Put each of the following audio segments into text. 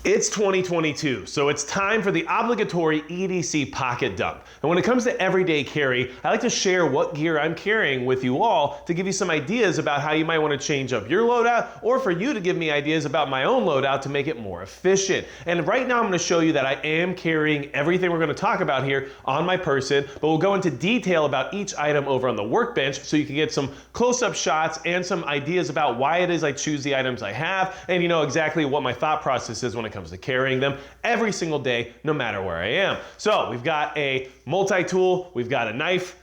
It's 2022, so it's time for the obligatory EDC Pocket Dump. And when it comes to everyday carry, I like to share what gear I'm carrying with you all to give you some ideas about how you might want to change up your loadout, or for you to give me ideas about my own loadout to make it more efficient. And right now I'm going to show you that I am carrying everything we're going to talk about here on my person, but we'll go into detail about each item over on the workbench so you can get some close-up shots and some ideas about why it is I choose the items I have, and you know exactly what my thought process is when it comes to carrying them every single day, no matter where I am. So we've got a multi-tool, we've got a knife,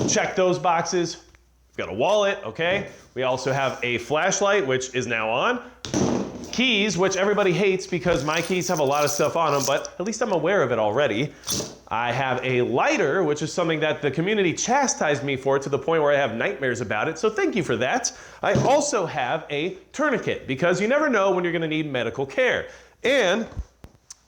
check those boxes, we've got a wallet, okay? We also have a flashlight, which is now on. Keys, which everybody hates because my keys have a lot of stuff on them, but at least I'm aware of it already. I have a lighter, which is something that the community chastised me for to the point where I have nightmares about it, so thank you for that. I also have a tourniquet because you never know when you're gonna need medical care. And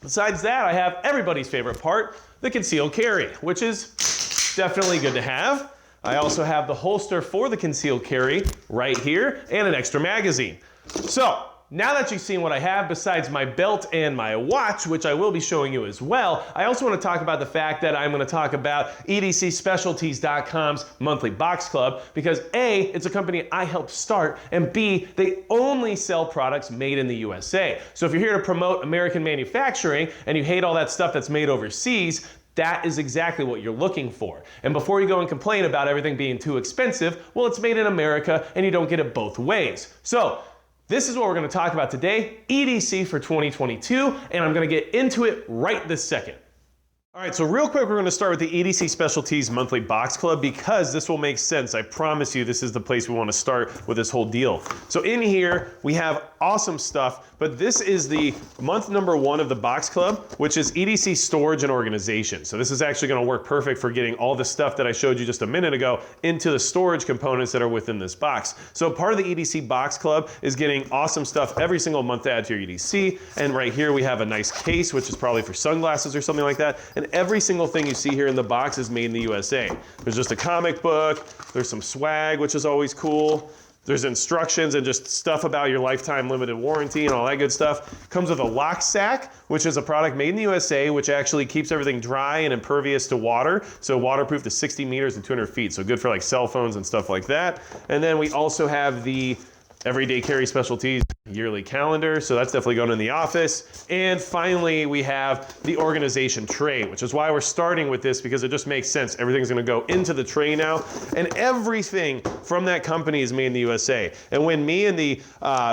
besides that, I have everybody's favorite part, the concealed carry, which is definitely good to have. I also have the holster for the concealed carry right here and an extra magazine. So, now that you've seen what I have besides my belt and my watch, which I will be showing you as well, I also want to talk about the fact that I'm going to talk about EDCSpecialties.com's monthly box club because A, it's a company I helped start, and B, they only sell products made in the USA. So if you're here to promote American manufacturing and you hate all that stuff that's made overseas, that is exactly what you're looking for. And before you go and complain about everything being too expensive, well, it's made in America and you don't get it both ways. So, this is what we're going to talk about today, EDC for 2022, and I'm going to get into it right this second. All right, so real quick, we're going to start with the EDC Specialties Monthly Box Club because this will make sense. I promise you this is the place we want to start with this whole deal. So in here, we have awesome stuff, but this is the month number 1 of the Box Club, which is EDC Storage and Organization. So this is actually going to work perfect for getting all the stuff that I showed you just a minute ago into the storage components that are within this box. So part of the EDC Box Club is getting awesome stuff every single month to add to your EDC. And right here, we have a nice case, which is probably for sunglasses or something like that. And every single thing you see here in the box is made in the USA. There's just a comic book, there's some swag, which is always cool. There's instructions and just stuff about your lifetime limited warranty and all that good stuff. Comes with a lock sack, which is a product made in the USA, which actually keeps everything dry and impervious to water. So waterproof to 60 meters and 200 feet. So good for like cell phones and stuff like that. And then we also have the Everyday Carry Specialties yearly calendar, so that's definitely going in the office. And finally, we have the organization tray, which is why we're starting with this because it just makes sense. Everything's going to go into the tray now, and everything from that company is made in the USA. And when me and the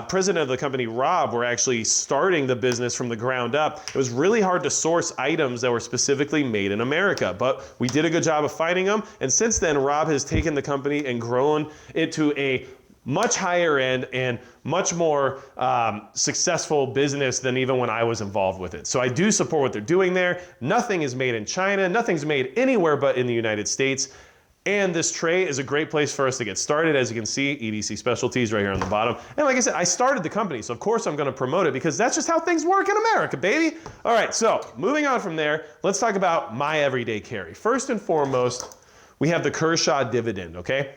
president of the company, Rob, were actually starting the business from the ground up, it was really hard to source items that were specifically made in America, but we did a good job of finding them. And since then, Rob has taken the company and grown it to a much higher end and much more successful business than even when I was involved with it. So I do support what they're doing there. Nothing is made in China. Nothing's made anywhere but in the United States. And this tray is a great place for us to get started. As you can see, EDC Specialties right here on the bottom. And like I said, I started the company, so of course I'm gonna promote it because that's just how things work in America, baby. All right, so moving on from there, let's talk about my everyday carry. First and foremost, we have the Kershaw Dividend, okay?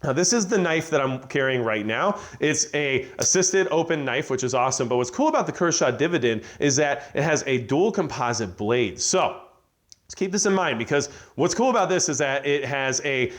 Now this is the knife that I'm carrying right now. It's a assisted open knife, which is awesome, but what's cool about the Kershaw Dividend is that it has a dual composite blade. So let's keep this in mind because what's cool about this is that it has a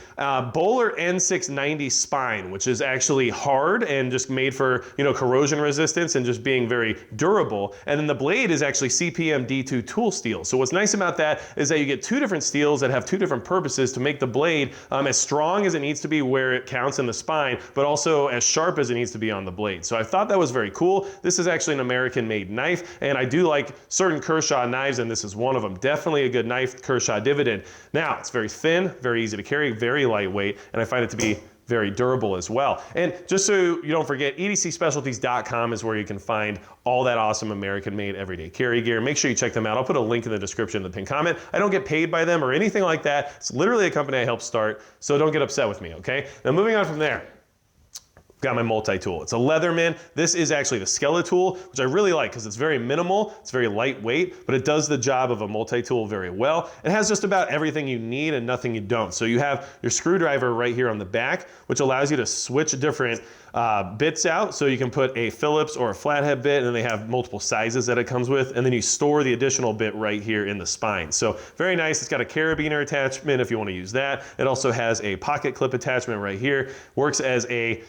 Bowler N690 spine, which is actually hard and just made for, you know, corrosion resistance and just being very durable. And then the blade is actually CPM D2 tool steel. So what's nice about that is that you get 2 different steels that have 2 different purposes to make the blade as strong as it needs to be where it counts in the spine, but also as sharp as it needs to be on the blade. So I thought that was very cool. This is actually an American-made knife, and I do like certain Kershaw knives, and this is one of them. Definitely a good knife, Kershaw Dividend. Now, it's very thin, very easy to carry, very lightweight, and I find it to be very durable as well. And just so you don't forget, EDCSpecialties.com is where you can find all that awesome American-made everyday carry gear. Make sure you check them out. I'll put a link in the description in the pinned comment. I don't get paid by them or anything like that. It's literally a company I helped start, so don't get upset with me, okay? Now moving on from there. got my multi-tool. It's a Leatherman. This is actually the Skele-Tool, which I really like because it's very minimal, it's very lightweight, but it does the job of a multi-tool very well. It has just about everything you need and nothing you don't. So you have your screwdriver right here on the back, which allows you to switch different bits out. So you can put a Phillips or a flathead bit, and then they have multiple sizes that it comes with, and then you store the additional bit right here in the spine. So very nice. It's got a carabiner attachment if you want to use that. It also has a pocket clip attachment right here. Works as a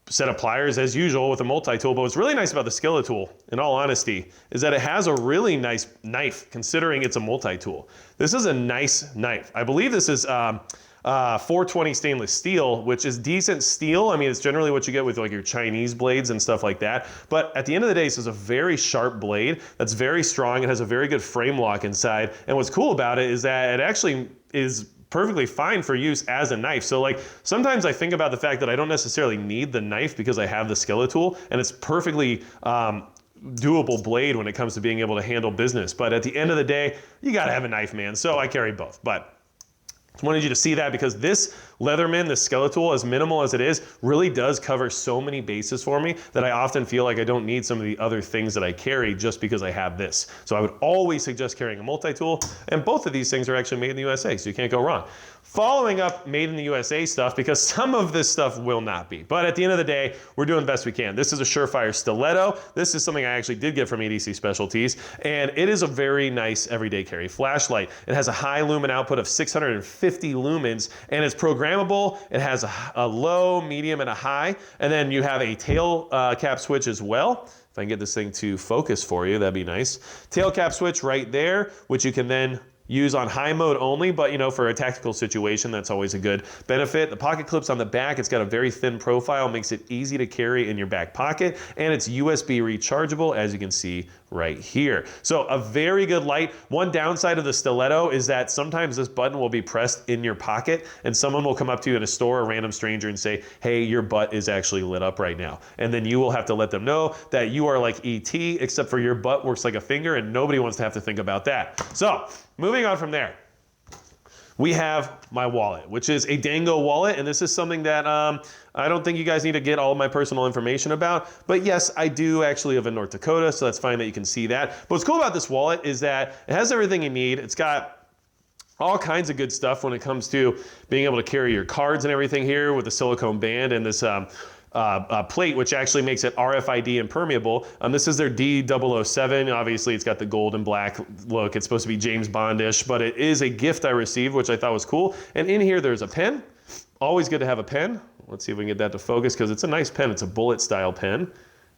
set of pliers as usual with a multi-tool, but what's really nice about the Skele-Tool, in all honesty, is that it has a really nice knife considering it's a multi-tool. This is a nice knife. I believe this is 420 stainless steel, which is decent steel. I mean, it's generally what you get with like your Chinese blades and stuff like that. But at the end of the day, this is a very sharp blade that's very strong. It has a very good frame lock inside. And what's cool about it is that it actually is perfectly fine for use as a knife. So like sometimes I think about the fact that I don't necessarily need the knife because I have the Skele-Tool, and it's perfectly doable blade when it comes to being able to handle business. But at the end of the day, you gotta have a knife, man. So I carry both. But I wanted you to see that because this Leatherman, the Skele-Tool, as minimal as it is, really does cover so many bases for me that I often feel like I don't need some of the other things that I carry just because I have this. So I would always suggest carrying a multi-tool, and both of these things are actually made in the USA, so you can't go wrong. Following up made in the USA stuff, because some of this stuff will not be. But at the end of the day, we're doing the best we can. This is a Surefire stiletto. This is something I actually did get from EDC Specialties, and it is a very nice everyday carry flashlight. It has a high lumen output of 650 lumens, and it's programmable. It has a low, medium, and a high, and then you have a tail cap switch as well. If I can get this thing to focus for you, that'd be nice. Tail cap switch right there, which you can then use on high mode only, but you know, for a tactical situation, that's always a good benefit. The pocket clip's on the back. It's got a very thin profile, makes it easy to carry in your back pocket, and it's USB rechargeable, as you can see right here. So a very good light. One downside of the stiletto is that sometimes this button will be pressed in your pocket, and someone will come up to you in a store, a random stranger, and say, hey, your butt is actually lit up right now. And then you will have to let them know that you are like ET, except for your butt works like a finger, and nobody wants to have to think about that. So moving on from there, we have my wallet, which is a Dango wallet, and this is something that I don't think you guys need to get all of my personal information about, but yes, I do actually live in North Dakota, so that's fine that you can see that. But what's cool about this wallet is that it has everything you need. It's got all kinds of good stuff when it comes to being able to carry your cards and everything here with the silicone band and this plate, which actually makes it RFID impermeable. This is their D007. Obviously, it's got the gold and black look. It's supposed to be James Bond-ish, but it is a gift I received, which I thought was cool. And in here, there's a pen. Always good to have a pen. Let's see if we can get that to focus, because it's a nice pen. It's a bullet style pen.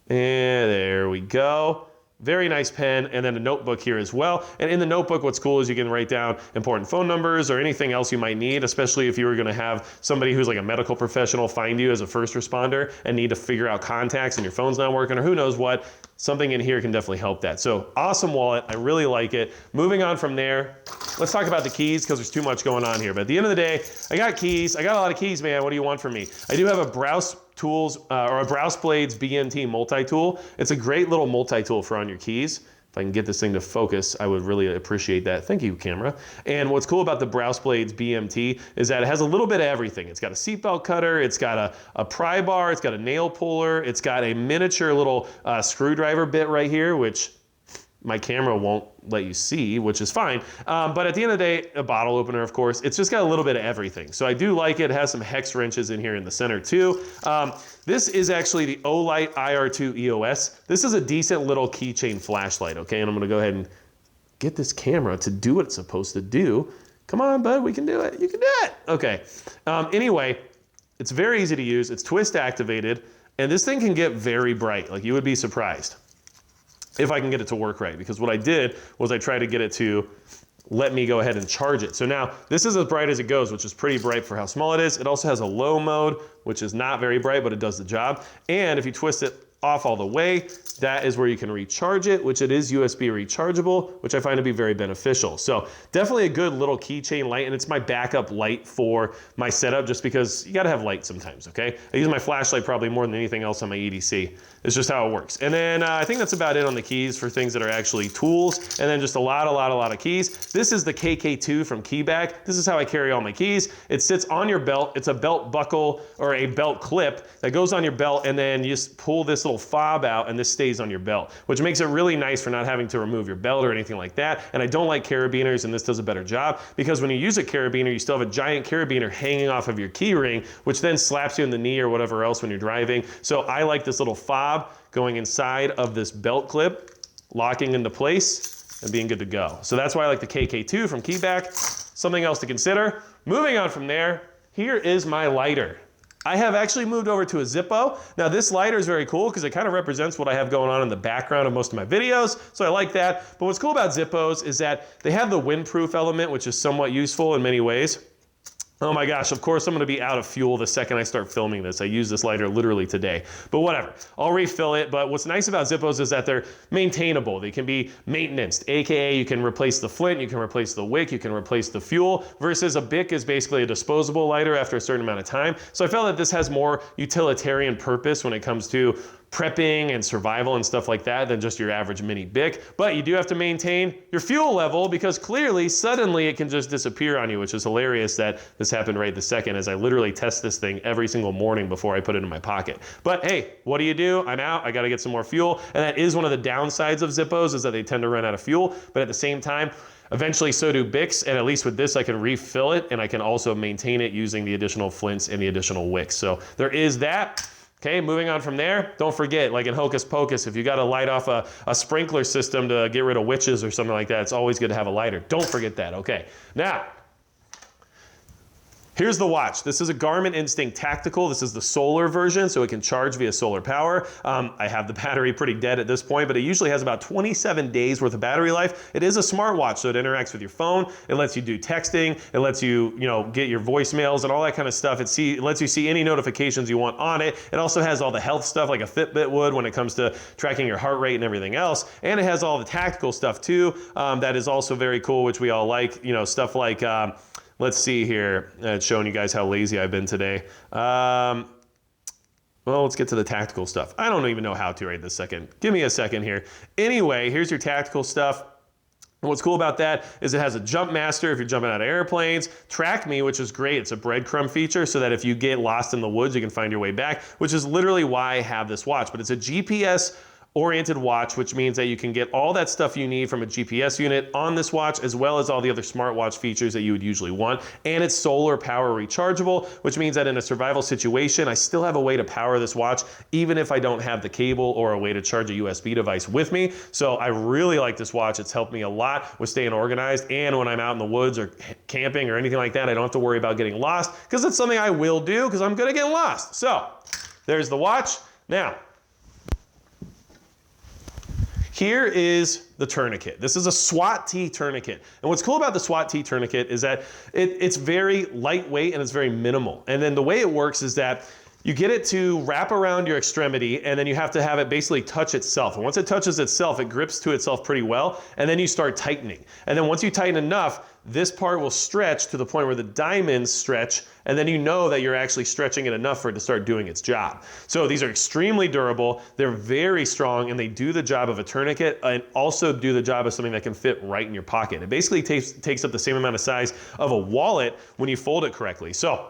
And there we go. Very nice pen, and then a notebook here as well. And in the notebook, what's cool is you can write down important phone numbers or anything else you might need, especially if you were gonna have somebody who's like a medical professional find you as a first responder and need to figure out contacts and your phone's not working or who knows what. Something in here can definitely help that. So awesome wallet, I really like it. Moving on from there, let's talk about the keys because there's too much going on here. But at the end of the day, I got keys. I got a lot of keys, man. What do you want from me? I do have a Browse Tools or a Browse Blades BMT multi-tool. It's a great little multi-tool for on your keys. If I can get this thing to focus, I would really appreciate that. Thank you, camera. And what's cool about the Browse Blades BMT is that it has a little bit of everything. It's got a seatbelt cutter, it's got a pry bar, it's got a nail puller, it's got a miniature little screwdriver bit right here, which my camera won't let you see, which is fine. But at the end of the day, a bottle opener, of course. It's just got a little bit of everything. So I do like it. It has some hex wrenches in here in the center too. This is actually the Olight IR2 EOS. This is a decent little keychain flashlight, okay? And I'm gonna go ahead and get this camera to do what it's supposed to do. Come on, bud, we can do it. You can do it. Okay, anyway, it's very easy to use. It's twist activated, and this thing can get very bright. Like, you would be surprised if I can get it to work right, because what I did was I tried to get it to let me go ahead and charge it. So now this is as bright as it goes, which is pretty bright for how small it is. It also has a low mode, which is not very bright, but it does the job. And if you twist it off all the way. That is where you can recharge it, which it is USB rechargeable, which I find to be very beneficial. So definitely a good little keychain light, and it's my backup light for my setup just because you gotta have light sometimes, okay? I use my flashlight probably more than anything else on my EDC. It's just how it works. And then I think that's about it on the keys for things that are actually tools, and then just a lot of keys. This is the KK2 from Keyback. This is how I carry all my keys. It sits on your belt. It's a belt buckle or a belt clip that goes on your belt, and then you just pull this little fob out and this stays on your belt, which makes it really nice for not having to remove your belt or anything like that. And I don't like carabiners, and this does a better job because when you use a carabiner, you still have a giant carabiner hanging off of your key ring, which then slaps you in the knee or whatever else when you're driving. So I like this little fob going inside of this belt clip, locking into place and being good to go. So that's why I like the KK2 from Keyback. Something else to consider. Moving on from there, here is my lighter. I have actually moved over to a Zippo. Now this lighter is very cool because it kind of represents what I have going on in the background of most of my videos, so I like that. But what's cool about Zippos is that they have the windproof element, which is somewhat useful in many ways. Oh my gosh, of course I'm gonna be out of fuel the second I start filming this. I use this lighter literally today, but whatever. I'll refill it, but what's nice about Zippos is that they're maintainable. They can be maintenanced, AKA you can replace the flint, you can replace the wick, you can replace the fuel, versus a Bic is basically a disposable lighter after a certain amount of time. So I felt that this has more utilitarian purpose when it comes to prepping and survival and stuff like that than just your average mini Bic. But you do have to maintain your fuel level because clearly, suddenly it can just disappear on you, which is hilarious that this happened right this second as I literally test this thing every single morning before I put it in my pocket. But hey, what do? I'm out, I gotta get some more fuel. And that is one of the downsides of Zippos is that they tend to run out of fuel. But at the same time, eventually so do Bics, and at least with this I can refill it and I can also maintain it using the additional flints and the additional wicks. So there is that. Okay, moving on from there, don't forget, like in Hocus Pocus, if you got to light off a sprinkler system to get rid of witches or something like that, it's always good to have a lighter. Don't forget that, okay. Now, here's the watch. This is a Garmin Instinct Tactical. This is the solar version, so it can charge via solar power. I have the battery pretty dead at this point, but it usually has about 27 days worth of battery life. It is a smartwatch, so it interacts with your phone. It lets you do texting. It lets you, get your voicemails and all that kind of stuff. It lets you see any notifications you want on it. It also has all the health stuff like a Fitbit would when it comes to tracking your heart rate and everything else. And it has all the tactical stuff too. That is also very cool, which we all like. Stuff like, let's see here. It's showing you guys how lazy I've been today. Well, let's get to the tactical stuff. I don't even know how to right this second. Give me a second here. Anyway, here's your tactical stuff. And what's cool about that is it has a jump master if you're jumping out of airplanes, track me, which is great. It's a breadcrumb feature so that if you get lost in the woods, you can find your way back, which is literally why I have this watch. But it's a GPS oriented watch, which means that you can get all that stuff you need from a GPS unit on this watch, as well as all the other smartwatch features that you would usually want. And it's solar power rechargeable, which means that in a survival situation, I still have a way to power this watch, even if I don't have the cable or a way to charge a USB device with me. So I really like this watch. It's helped me a lot with staying organized. And when I'm out in the woods or camping or anything like that, I don't have to worry about getting lost, because it's something I will do because I'm good at getting lost. So there's the watch. Now, here is the tourniquet. This is a SWAT T tourniquet. And what's cool about the SWAT T tourniquet is that it's very lightweight and it's very minimal. And then the way it works is that you get it to wrap around your extremity, and then you have to have it basically touch itself. And once it touches itself, it grips to itself pretty well, and then you start tightening. And then once you tighten enough, this part will stretch to the point where the diamonds stretch, and then you know that you're actually stretching it enough for it to start doing its job. So these are extremely durable, they're very strong, and they do the job of a tourniquet and also do the job of something that can fit right in your pocket. It basically takes up the same amount of size of a wallet when you fold it correctly. So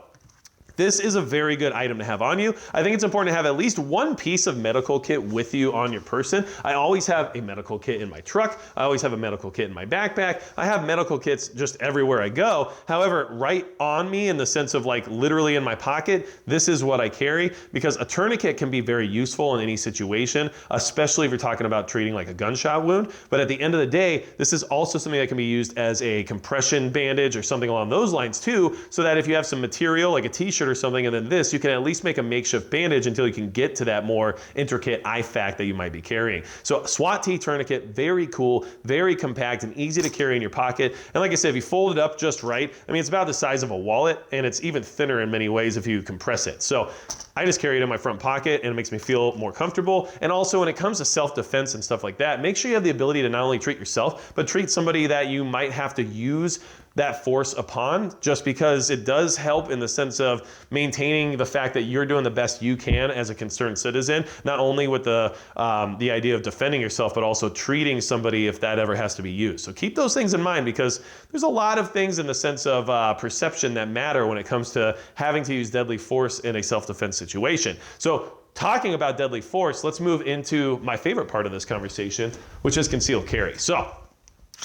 this is a very good item to have on you. I think it's important to have at least one piece of medical kit with you on your person. I always have a medical kit in my truck. I always have a medical kit in my backpack. I have medical kits just everywhere I go. However, right on me in the sense of like literally in my pocket, this is what I carry, because a tourniquet can be very useful in any situation, especially if you're talking about treating like a gunshot wound. But at the end of the day, this is also something that can be used as a compression bandage or something along those lines too, so that if you have some material like a t-shirt t-shirt or something, and then this, you can at least make a makeshift bandage until you can get to that more intricate IFAK that you might be carrying. So SWAT T tourniquet, very cool, very compact and easy to carry in your pocket. And like I said, if you fold it up just right, I mean, it's about the size of a wallet, and it's even thinner in many ways if you compress it. So I just carry it in my front pocket, and it makes me feel more comfortable. And also when it comes to self-defense and stuff like that, make sure you have the ability to not only treat yourself, but treat somebody that you might have to use that force upon, just because it does help in the sense of maintaining the fact that you're doing the best you can as a concerned citizen, not only with the idea of defending yourself, but also treating somebody if that ever has to be used. So keep those things in mind, because there's a lot of things in the sense of perception that matter when it comes to having to use deadly force in a self-defense situation. So talking about deadly force, let's move into my favorite part of this conversation, which is concealed carry. So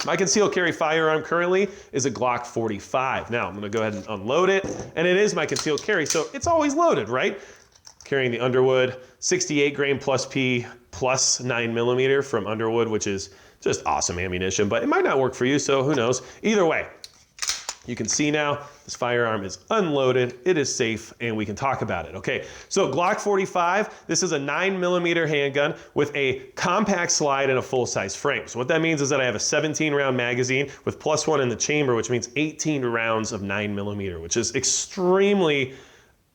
my concealed carry firearm currently is a Glock 45. Now I'm gonna go ahead and unload it, and it is my concealed carry, so it's always loaded, right? Carrying the Underwood 68 grain plus P plus 9mm from Underwood, which is just awesome ammunition, but it might not work for you, so who knows? Either way, you can see now this firearm is unloaded, it is safe, and we can talk about it. Okay, so Glock 45, this is a 9mm handgun with a compact slide and a full-size frame. So what that means is that I have a 17-round magazine with +1 in the chamber, which means 18 rounds of 9mm, which is extremely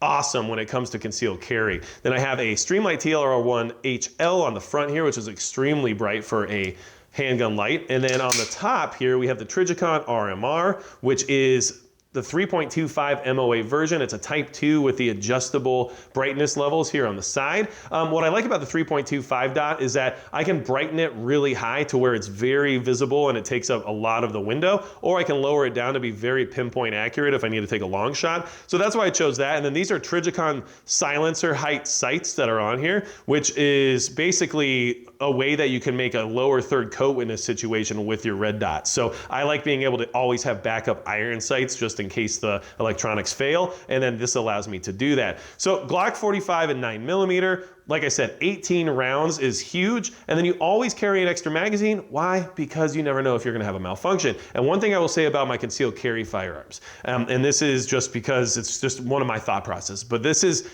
awesome when it comes to concealed carry. Then I have a Streamlight TLR1 HL on the front here, which is extremely bright for a handgun light. And then on the top here, we have the Trijicon RMR, which is the 3.25 MOA version. It's a Type 2 with the adjustable brightness levels here on the side. What I like about the 3.25 dot is that I can brighten it really high to where it's very visible and it takes up a lot of the window, or I can lower it down to be very pinpoint accurate if I need to take a long shot. So that's why I chose that. And then these are Trijicon silencer height sights that are on here, which is basically a way that you can make a lower third coat in a situation with your red dots. So I like being able to always have backup iron sights just in case the electronics fail, and then this allows me to do that. So Glock 45 and 9mm, like I said, 18 rounds is huge, and then you always carry an extra magazine. Why? Because you never know if you're gonna have a malfunction. And one thing I will say about my concealed carry firearms, and this is just because it's just one of my thought process, but this is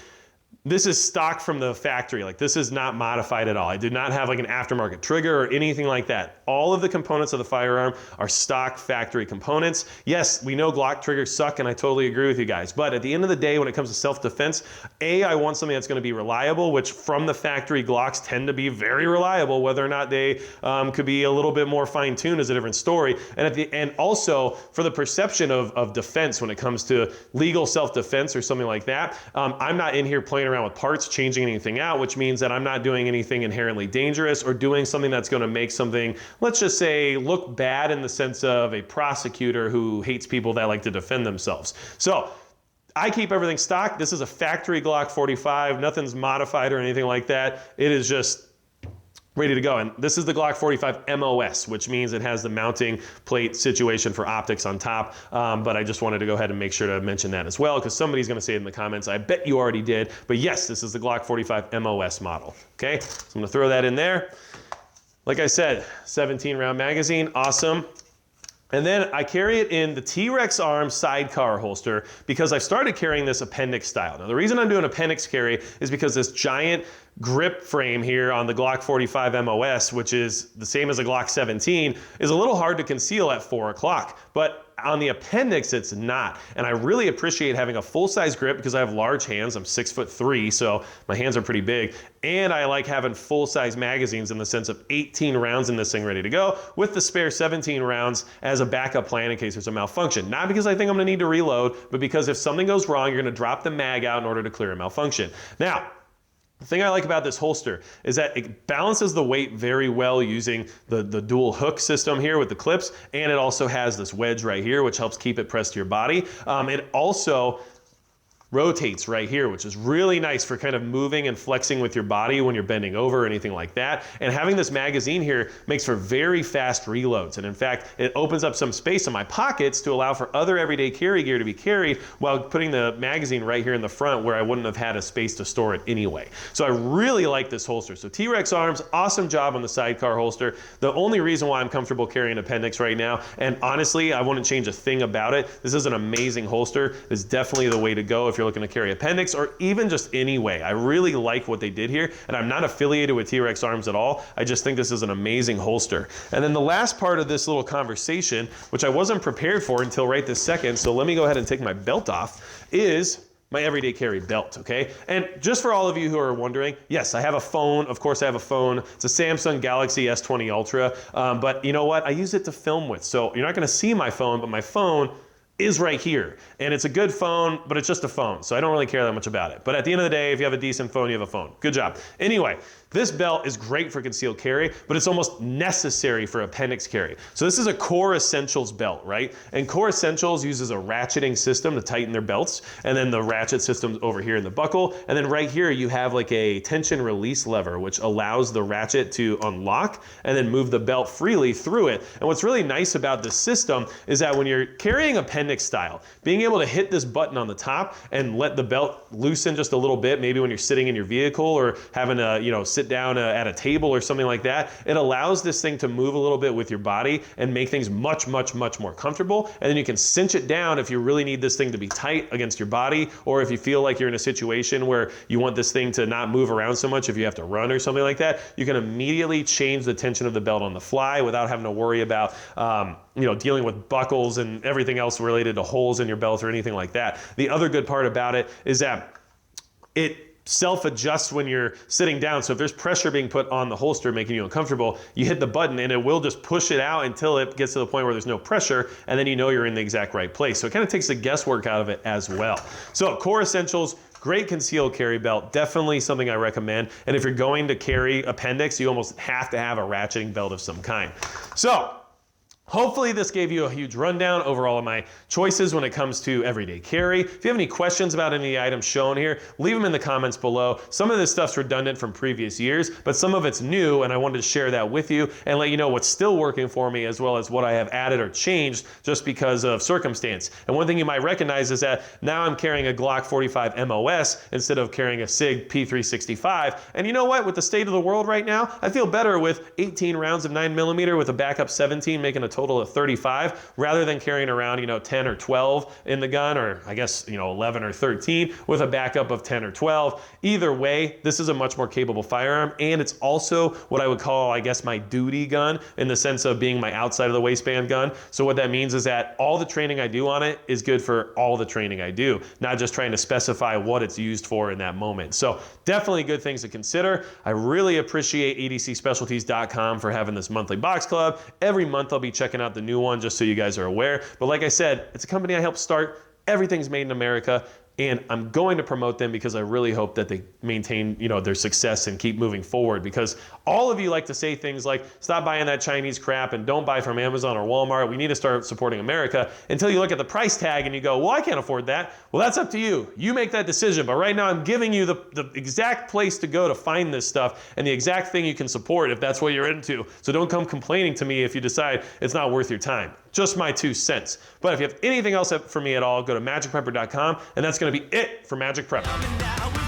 stock from the factory. Like, this is not modified at all. I did not have like an aftermarket trigger or anything like that. All of the components of the firearm are stock factory components. Yes, we know Glock triggers suck, and I totally agree with you guys. But at the end of the day, when it comes to self-defense, I want something that's gonna be reliable, which from the factory Glocks tend to be very reliable. Whether or not they could be a little bit more fine-tuned is a different story. And also for the perception of defense when it comes to legal self-defense or something like that, I'm not in here playing around with parts, changing anything out, which means that I'm not doing anything inherently dangerous or doing something that's going to make something, let's just say, look bad in the sense of a prosecutor who hates people that like to defend themselves. So I keep everything stock. This is a factory Glock 45. Nothing's modified or anything like that. It is just ready to go. And this is the Glock 45 MOS, which means it has the mounting plate situation for optics on top. But I just wanted to go ahead and make sure to mention that as well, because somebody's going to say it in the comments. I bet you already did. But yes, this is the Glock 45 MOS model. Okay, so I'm going to throw that in there. Like I said, 17 round magazine, awesome. And then I carry it in the T-Rex Arm Sidecar Holster because I started carrying this appendix style. Now the reason I'm doing appendix carry is because this giant grip frame here on the Glock 45 MOS, which is the same as a Glock 17, is a little hard to conceal at 4 o'clock. But on the appendix, it's not. And I really appreciate having a full-size grip because I have large hands. I'm 6'3", so my hands are pretty big. And I like having full-size magazines in the sense of 18 rounds in this thing ready to go with the spare 17 rounds as a backup plan in case there's a malfunction. Not because I think I'm gonna need to reload, but because if something goes wrong, you're gonna drop the mag out in order to clear a malfunction. Now, the thing I like about this holster is that it balances the weight very well using the dual hook system here with the clips, and it also has this wedge right here, which helps keep it pressed to your body. It also rotates right here, which is really nice for kind of moving and flexing with your body when you're bending over or anything like that. And having this magazine here makes for very fast reloads. And in fact, it opens up some space in my pockets to allow for other everyday carry gear to be carried while putting the magazine right here in the front where I wouldn't have had a space to store it anyway. So I really like this holster. So T-Rex Arms, awesome job on the Sidecar holster. The only reason why I'm comfortable carrying appendix right now, and honestly, I wouldn't change a thing about it. This is an amazing holster. It's definitely the way to go if if you're looking to carry appendix or even just any way. I really like what they did here, and I'm not affiliated with T-Rex Arms at all. I just think this is an amazing holster. And then the last part of this little conversation, which I wasn't prepared for until right this second, so let me go ahead and take my belt off, is my everyday carry belt, okay? And just for all of you who are wondering, yes, I have a phone. Of course I have a phone. It's a Samsung Galaxy S20 Ultra, but you know what? I use it to film with. So you're not gonna see my phone, but my phone is right here. And it's a good phone, but it's just a phone. So I don't really care that much about it. But at the end of the day, if you have a decent phone, you have a phone. Good job. Anyway, this belt is great for concealed carry, but it's almost necessary for appendix carry. So this is a Core Essentials belt, right? And Core Essentials uses a ratcheting system to tighten their belts, and then the ratchet system's over here in the buckle, and then right here you have like a tension release lever, which allows the ratchet to unlock and then move the belt freely through it. And what's really nice about this system is that when you're carrying appendix style, being able to hit this button on the top and let the belt loosen just a little bit, maybe when you're sitting in your vehicle or having to, sit down at a table or something like that, it allows this thing to move a little bit with your body and make things much, much, much more comfortable. And then you can cinch it down if you really need this thing to be tight against your body, or if you feel like you're in a situation where you want this thing to not move around so much if you have to run or something like that, you can immediately change the tension of the belt on the fly without having to worry about dealing with buckles and everything else related to holes in your belt or anything like that. The other good part about it is that it self-adjusts when you're sitting down. So if there's pressure being put on the holster making you uncomfortable, you hit the button and it will just push it out until it gets to the point where there's no pressure, and then you know you're in the exact right place. So it kind of takes the guesswork out of it as well. So Core Essentials, great concealed carry belt, definitely something I recommend. And if you're going to carry appendix, you almost have to have a ratcheting belt of some kind. So hopefully this gave you a huge rundown over all of my choices when it comes to everyday carry. If you have any questions about any of the items shown here, leave them in the comments below. Some of this stuff's redundant from previous years, but some of it's new, and I wanted to share that with you and let you know what's still working for me, as well as what I have added or changed just because of circumstance. And one thing you might recognize is that now I'm carrying a Glock 45 MOS instead of carrying a SIG P365. And you know what? With the state of the world right now, I feel better with 18 rounds of 9mm with a backup 17, making a total of 35, rather than carrying around 10 or 12 in the gun, or I guess 11 or 13 with a backup of 10 or 12. Either way, this is a much more capable firearm, and it's also what I would call, I guess, my duty gun, in the sense of being my outside of the waistband gun. So what that means is that all the training I do on it is good for all the training I do, not just trying to specify what it's used for in that moment. So definitely good things to consider. I really appreciate EDCSpecialties.com for having this monthly box club. Every month I'll be checking out the new one just so you guys are aware. But like I said, it's a company I helped start. Everything's made in America, and I'm going to promote them because I really hope that they maintain, their success and keep moving forward, because all of you like to say things like, stop buying that Chinese crap and don't buy from Amazon or Walmart. We need to start supporting America, until you look at the price tag and you go, well, I can't afford that. Well, that's up to you. You make that decision. But right now I'm giving you the exact place to go to find this stuff and the exact thing you can support if that's what you're into. So don't come complaining to me if you decide it's not worth your time. Just my 2 cents. But if you have anything else for me at all, go to magicprepper.com, and that's going to be it for Magic Prepper.